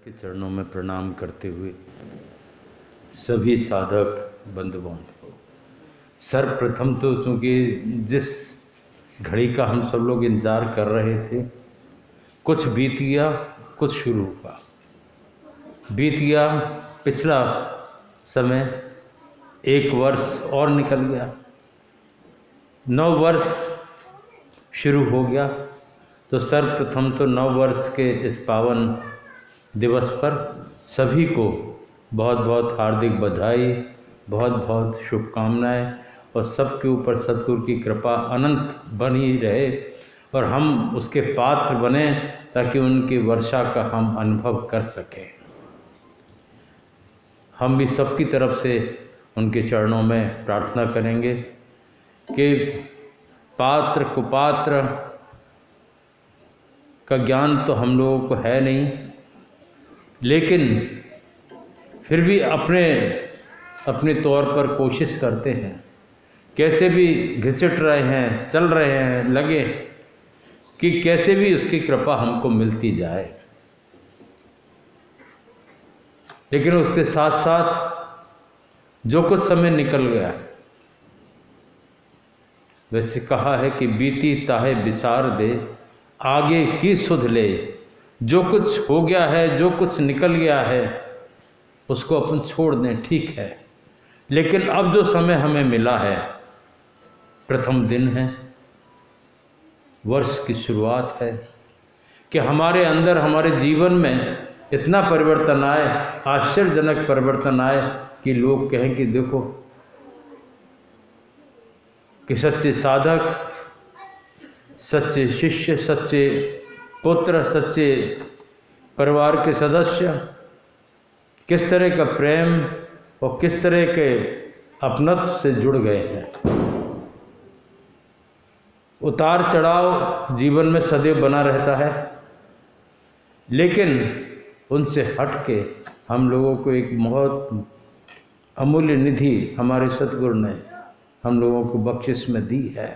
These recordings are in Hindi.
के चरणों में प्रणाम करते हुए सभी साधक बंधुओं को सर्वप्रथम तो चूँकि जिस घड़ी का हम सब लोग इंतज़ार कर रहे थे, कुछ बीत गया कुछ शुरू हुआ। बीत गया पिछला समय, 1 वर्ष और निकल गया, 9 वर्ष शुरू हो गया। तो सर्वप्रथम तो 9 वर्ष के इस पावन दिवस पर सभी को बहुत बहुत हार्दिक बधाई, बहुत बहुत शुभकामनाएं और सबके ऊपर सद्गुरु की कृपा अनंत बनी रहे और हम उसके पात्र बने ताकि उनकी वर्षा का हम अनुभव कर सकें। हम भी सबकी तरफ से उनके चरणों में प्रार्थना करेंगे कि पात्र कुपात्र का ज्ञान तो हम लोगों को है नहीं, लेकिन फिर भी अपने तौर पर कोशिश करते हैं, कैसे भी घिसट रहे हैं, चल रहे हैं, लगे कि कैसे भी उसकी कृपा हमको मिलती जाए। लेकिन उसके साथ साथ जो कुछ समय निकल गया, वैसे कहा है कि बीती ताहे बिसार दे, आगे की सुध ले। जो कुछ हो गया है, जो कुछ निकल गया है, उसको अपन छोड़ दें, ठीक है। लेकिन अब जो समय हमें मिला है, प्रथम दिन है, वर्ष की शुरुआत है, कि हमारे अंदर, हमारे जीवन में इतना परिवर्तन आए, आश्चर्यजनक परिवर्तन आए कि लोग कहें कि देखो कि सच्चे साधक, सच्चे शिष्य, सच्चे पुत्र, सच्चे परिवार के सदस्य किस तरह का प्रेम और किस तरह के अपनत्व से जुड़ गए हैं। उतार चढ़ाव जीवन में सदैव बना रहता है, लेकिन उनसे हट के हम लोगों को एक बहुत अमूल्य निधि हमारे सतगुरु ने हम लोगों को बख्शिश में दी है।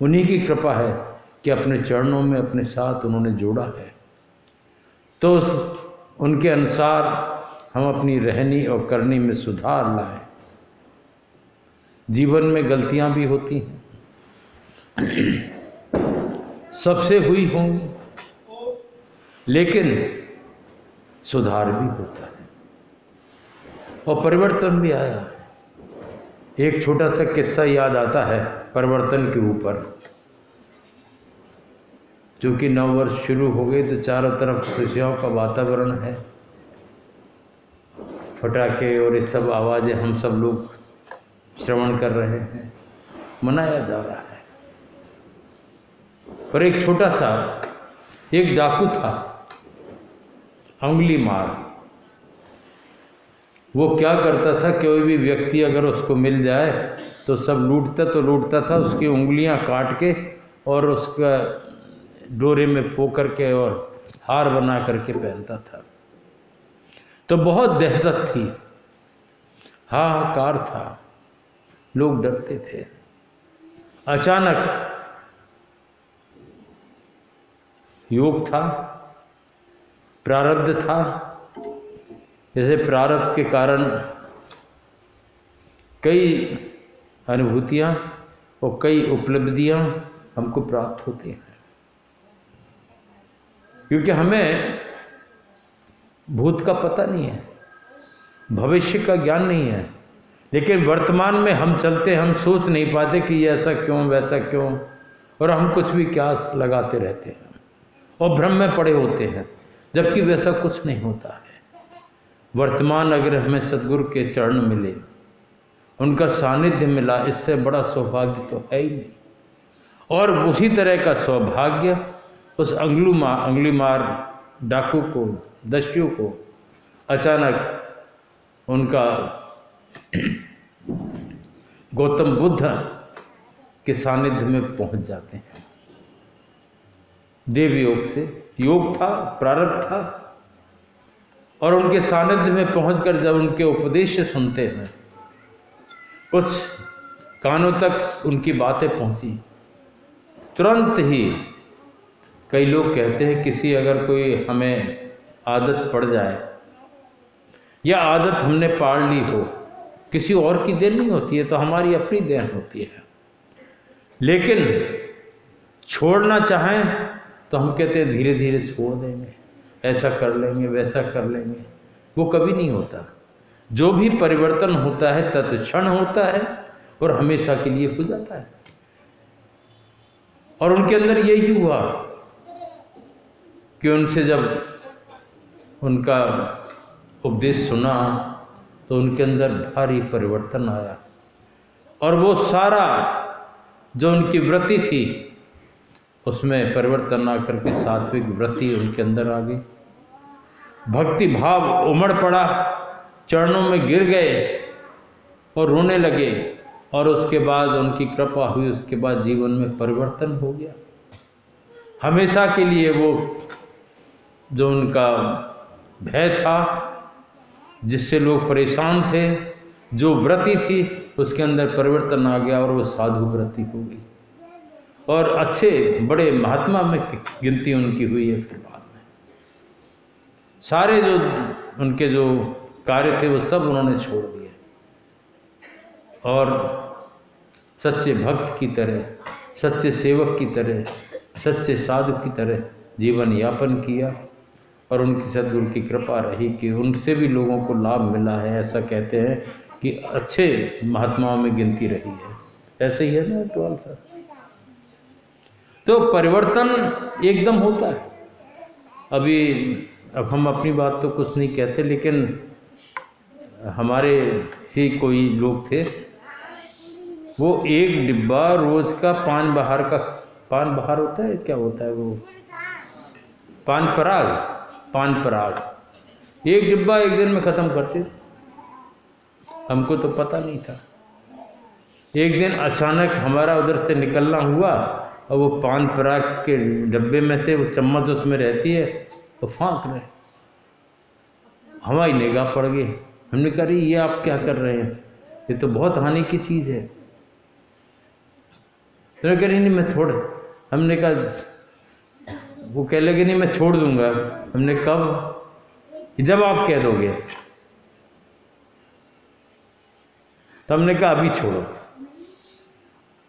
उन्हीं की कृपा है कि अपने चरणों में अपने साथ उन्होंने जोड़ा है। तो उनके अनुसार हम अपनी रहनी और करनी में सुधार लाएं। जीवन में गलतियां भी होती हैं, सबसे हुई होंगी, लेकिन सुधार भी होता है और परिवर्तन भी आया है। एक छोटा सा किस्सा याद आता है परिवर्तन के ऊपर। चूँकि 9 वर्ष शुरू हो गए तो चारों तरफ खुशियों का वातावरण है, फटाके और ये सब आवाज़ें हम सब लोग श्रवण कर रहे हैं, मनाया जा रहा है। पर एक छोटा सा एक डाकू था, उंगली मार। वो क्या करता था, कोई भी व्यक्ति अगर उसको मिल जाए तो सब लूटता था, उसकी उंगलियां काट के और उसका डोरे में पो करके और हार बना करके पहनता था। तो बहुत दहशत थी, हाहाकार था, लोग डरते थे। अचानक योग था, प्रारब्ध था, जैसे प्रारब्ध के कारण कई अनुभूतियाँ और कई उपलब्धियाँ हमको प्राप्त होती हैं, क्योंकि हमें भूत का पता नहीं है, भविष्य का ज्ञान नहीं है, लेकिन वर्तमान में हम चलते, हम सोच नहीं पाते कि ये ऐसा क्यों, वैसा क्यों, और हम कुछ भी क्यास लगाते रहते हैं और भ्रम में पड़े होते हैं, जबकि वैसा कुछ नहीं होता है। वर्तमान अगर हमें सद्गुरु के चरण मिले, उनका सानिध्य मिला, इससे बड़ा सौभाग्य तो है ही नहीं। और उसी तरह का सौभाग्य उस अंगुली मार डाकू को, दस्यु को अचानक उनका गौतम बुद्ध के सानिध्य में पहुंच जाते हैं। देव योग से, योग था, प्रारब्ध था, और उनके सानिध्य में पहुंचकर जब उनके उपदेश सुनते हैं, कुछ कानों तक उनकी बातें पहुंची, तुरंत ही कई लोग कहते हैं किसी अगर कोई हमें आदत पड़ जाए या आदत हमने पाड़ ली हो, किसी और की देन नहीं होती है, तो हमारी अपनी देन होती है। लेकिन छोड़ना चाहें तो हम कहते हैं धीरे धीरे छोड़ देंगे, ऐसा कर लेंगे, वैसा कर लेंगे, वो कभी नहीं होता। जो भी परिवर्तन होता है तत्क्षण होता है और हमेशा के लिए हो जाता है। और उनके अंदर यही हुआ कि उनसे जब उनका उपदेश सुना तो उनके अंदर भारी परिवर्तन आया और वो सारा जो उनकी वृत्ति थी उसमें परिवर्तन आकर के सात्विक वृत्ति उनके अंदर आ गई। भक्ति भाव उमड़ पड़ा, चरणों में गिर गए और रोने लगे और उसके बाद उनकी कृपा हुई, उसके बाद जीवन में परिवर्तन हो गया। हमेशा के लिए वो जो उनका भय था, जिससे लोग परेशान थे, जो वृत्ति थी, उसके अंदर परिवर्तन आ गया और वो साधु वृत्ति हो गई और अच्छे बड़े महात्मा में गिनती उनकी हुई है। फिर बाद में सारे जो उनके जो कार्य थे वो सब उन्होंने छोड़ दिए और सच्चे भक्त की तरह, सच्चे सेवक की तरह, सच्चे साधु की तरह जीवन यापन किया और उनकी सद्गुरु की कृपा रही कि उनसे भी लोगों को लाभ मिला है। ऐसा कहते हैं कि अच्छे महात्माओं में गिनती रही है। ऐसे ही है ना टोल सर। तो परिवर्तन एकदम होता है। अब हम अपनी बात तो कुछ नहीं कहते, लेकिन हमारे ही कोई लोग थे, वो एक डिब्बा रोज का पान बहार होता है, क्या होता है वो, पान पराग एक डिब्बा एक दिन में ख़त्म करते थे। हमको तो पता नहीं था। एक दिन अचानक हमारा उधर से निकलना हुआ और वो पान पराग के डब्बे में से वो चम्मच उसमें रहती है तो फाँक रहे। हमारी निगाह पड़ गई। हमने कहा ये आप क्या कर रहे हैं, ये तो बहुत हानि की चीज़ है। तो कह रही नहीं मैं छोड़, हमने कहा, वो कह लगे नहीं मैं छोड़ दूंगा। हमने कब, जब आप कह दोगे। तो हमने कहा अभी छोड़ो।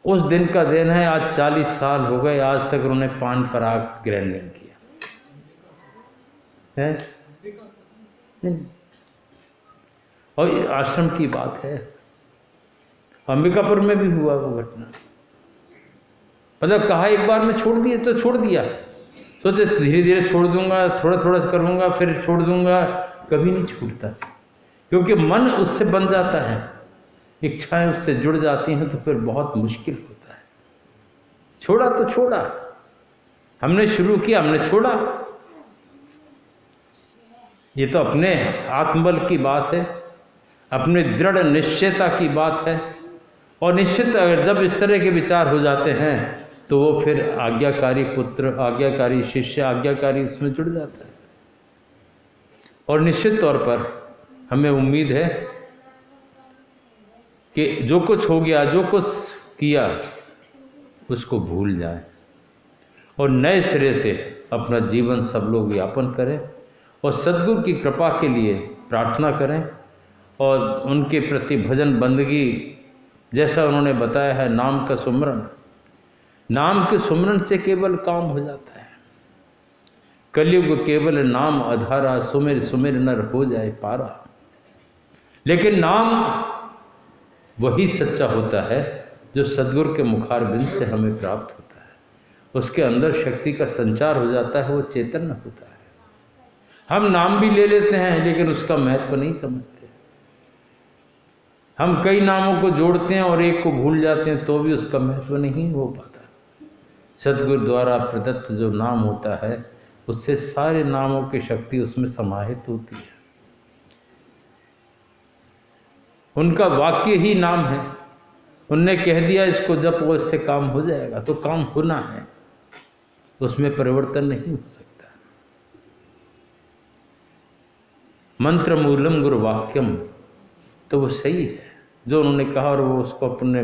उस दिन का दिन है, आज 40 साल हो गए, आज तक उन्होंने पान पराग ग्रहण नहीं किया है। और ये आश्रम की बात है, अंबिकापुर में भी हुआ वो घटना। मतलब कहा एक बार में छोड़ दिए तो छोड़ दिया, सोचे धीरे धीरे छोड़ दूंगा, थोड़ा थोड़ा करूंगा, फिर छोड़ दूंगा। कभी नहीं छूटता, क्योंकि मन उससे बन जाता है, इच्छाएं उससे जुड़ जाती हैं, तो फिर बहुत मुश्किल होता है। छोड़ा तो छोड़ा, हमने शुरू किया, हमने छोड़ा। ये तो अपने आत्मबल की बात है, अपने दृढ़ निश्चयता की बात है। और निश्चित अगर जब इस तरह के विचार हो जाते हैं तो वो फिर आज्ञाकारी पुत्र, आज्ञाकारी शिष्य, आज्ञाकारी इसमें जुड़ जाता है। और निश्चित तौर पर हमें उम्मीद है कि जो कुछ हो गया, जो कुछ किया, उसको भूल जाए और नए सिरे से अपना जीवन सब लोग यापन करें और सद्गुरु की कृपा के लिए प्रार्थना करें और उनके प्रति भजन बंदगी, जैसा उन्होंने बताया है, नाम का सुमरन। नाम के सुमरन से केवल काम हो जाता है। कलयुग केवल नाम आधारा, सुमिर सुमिर नर हो जाए पारा। लेकिन नाम वही सच्चा होता है जो सद्गुरु के मुखार बिंद से हमें प्राप्त होता है। उसके अंदर शक्ति का संचार हो जाता है, वो चैतन्य होता है। हम नाम भी ले लेते हैं लेकिन उसका महत्व नहीं समझते। हम कई नामों को जोड़ते हैं और एक को भूल जाते हैं, तो भी उसका महत्व नहीं हो पाता। सद्गुरु द्वारा प्रदत्त जो नाम होता है, उससे सारे नामों की शक्ति उसमें समाहित होती है। उनका वाक्य ही नाम है। उनने कह दिया इसको जपो, इससे काम हो जाएगा, तो काम होना है, उसमें परिवर्तन नहीं हो सकता। मंत्र मूलम गुरु वाक्यम, तो वो सही है जो उन्होंने कहा और वो उसको अपने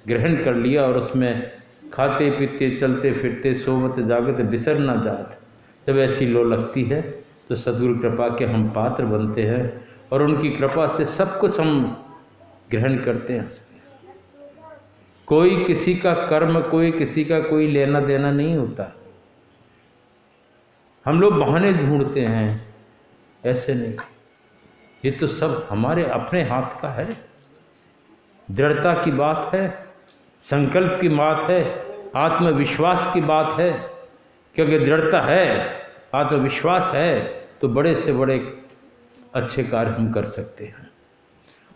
ग्रहण कर लिया और उसमें खाते पीते चलते फिरते सोवत जागत बिसर ना जात। जब ऐसी लो लगती है तो सद्गुरु कृपा के हम पात्र बनते हैं और उनकी कृपा से सब कुछ हम ग्रहण करते हैं। कोई किसी का कर्म, कोई किसी का कोई लेना देना नहीं होता। हम लोग बहाने ढूंढते हैं, ऐसे नहीं। ये तो सब हमारे अपने हाथ का है। दृढ़ता की बात है, संकल्प की बात है, आत्मविश्वास की बात है कि अगर दृढ़ता है, आत्मविश्वास है, तो बड़े से बड़े अच्छे कार्य हम कर सकते हैं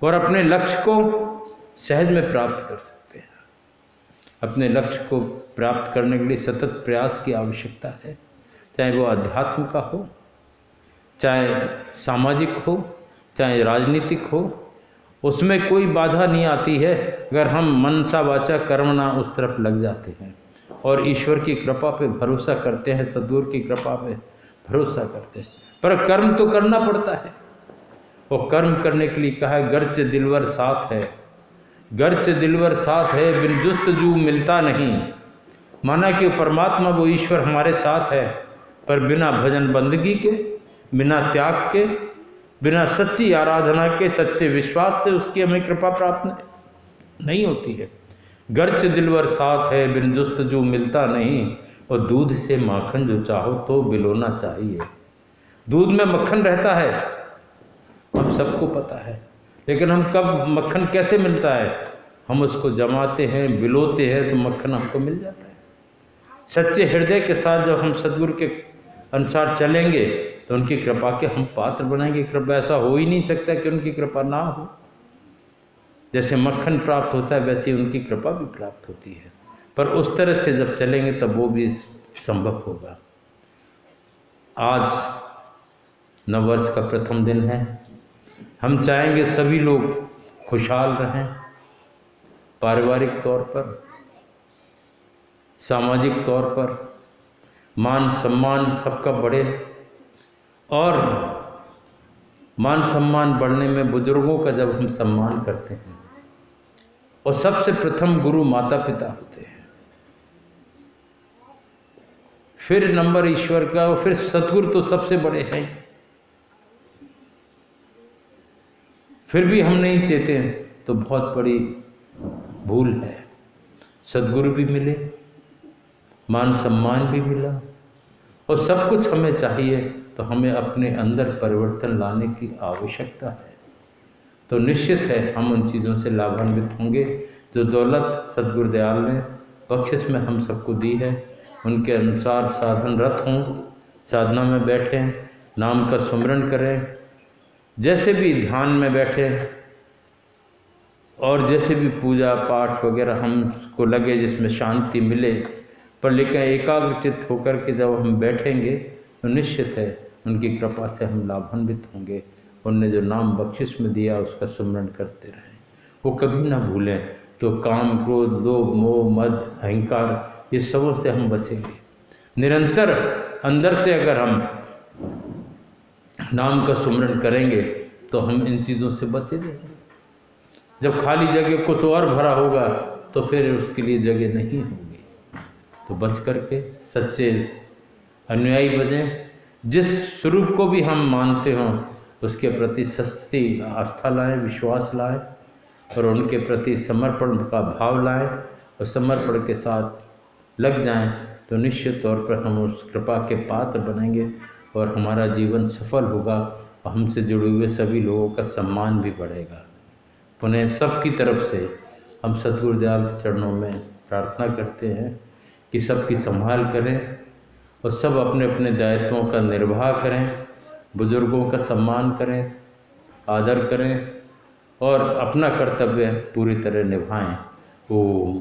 और अपने लक्ष्य को सहज में प्राप्त कर सकते हैं। अपने लक्ष्य को प्राप्त करने के लिए सतत प्रयास की आवश्यकता है, चाहे वो अध्यात्म का हो, चाहे सामाजिक हो, चाहे राजनीतिक हो। उसमें कोई बाधा नहीं आती है अगर हम मनसा वाचा कर्मणा उस तरफ लग जाते हैं और ईश्वर की कृपा पे भरोसा करते हैं, सद्गुरु की कृपा पे भरोसा करते हैं। पर कर्म तो करना पड़ता है, और कर्म करने के लिए कहा है गर्च दिलवर साथ है, गर्च दिलवर साथ है, बिन जुस्तजू मिलता नहीं। माना कि परमात्मा वो ईश्वर हमारे साथ है, पर बिना भजन बंदगी के, बिना त्याग के, बिना सच्ची आराधना के, सच्चे विश्वास से उसकी हमें कृपा प्राप्त नहीं होती है। गर्च दिलवर साथ है, बिन जुस्तजू मिलता नहीं। और दूध से माखन जो चाहो तो बिलोना चाहिए। दूध में मक्खन रहता है, हम सबको पता है, लेकिन हम कब मक्खन कैसे मिलता है? हम उसको जमाते हैं, बिलोते हैं, तो मक्खन हमको मिल जाता है। सच्चे हृदय के साथ जब हम सद्गुरु के अनुसार चलेंगे तो उनकी कृपा के हम पात्र बनेंगे। कृपा ऐसा हो ही नहीं सकता कि उनकी कृपा ना हो। जैसे मक्खन प्राप्त होता है वैसे उनकी कृपा भी प्राप्त होती है, पर उस तरह से जब चलेंगे तब वो भी संभव होगा। आज नववर्ष का प्रथम दिन है। हम चाहेंगे सभी लोग खुशहाल रहें, पारिवारिक तौर पर, सामाजिक तौर पर मान सम्मान सबका बढ़े। और मान सम्मान बढ़ने में बुजुर्गों का जब हम सम्मान करते हैं, और सबसे प्रथम गुरु माता पिता होते हैं, फिर नंबर ईश्वर का, और फिर सद्गुरु तो सबसे बड़े हैं। फिर भी हम नहीं चाहते तो बहुत बड़ी भूल है। सद्गुरु भी मिले, मान सम्मान भी मिला, और सब कुछ हमें चाहिए, तो हमें अपने अंदर परिवर्तन लाने की आवश्यकता है। तो निश्चित है हम उन चीज़ों से लाभान्वित होंगे जो दौलत सद्गुरु दयाल ने बख्शिश में हम सबको दी है। उनके अनुसार साधनरत हों, साधना में बैठें, नाम का सुमिरन करें, जैसे भी ध्यान में बैठें, और जैसे भी पूजा पाठ वगैरह हमको लगे जिसमें शांति मिले, पर लेकिन एकाग्रचित्त होकर के जब हम बैठेंगे तो निश्चित है उनकी कृपा से हम लाभान्वित होंगे। उनने जो नाम बख्शिश में दिया उसका सुमिरन करते रहें, वो कभी ना भूलें। तो काम, क्रोध, लोभ, मोह, मद, अहंकार, ये सबों से हम बचेंगे। निरंतर अंदर से अगर हम नाम का सुमिरन करेंगे तो हम इन चीज़ों से बचे रहेंगे। जब खाली जगह कुछ और भरा होगा तो फिर उसके लिए जगह नहीं होगी। तो बच करके सच्चे अनुयायी बनें। जिस स्वरूप को भी हम मानते हों उसके प्रति सच्ची आस्था लाएं, विश्वास लाएं, और उनके प्रति समर्पण का भाव लाएं, और समर्पण के साथ लग जाएं, तो निश्चित तौर पर हम उस कृपा के पात्र बनेंगे और हमारा जीवन सफल होगा, और हमसे जुड़े हुए सभी लोगों का सम्मान भी बढ़ेगा। पुनः सबकी तरफ से हम सद्गुरु दयाल के चरणों में प्रार्थना करते हैं कि सबकी संभाल करें और सब अपने अपने दायित्वों का निर्वाह करें, बुजुर्गों का सम्मान करें, आदर करें, और अपना कर्तव्य पूरी तरह निभाएं। ओम।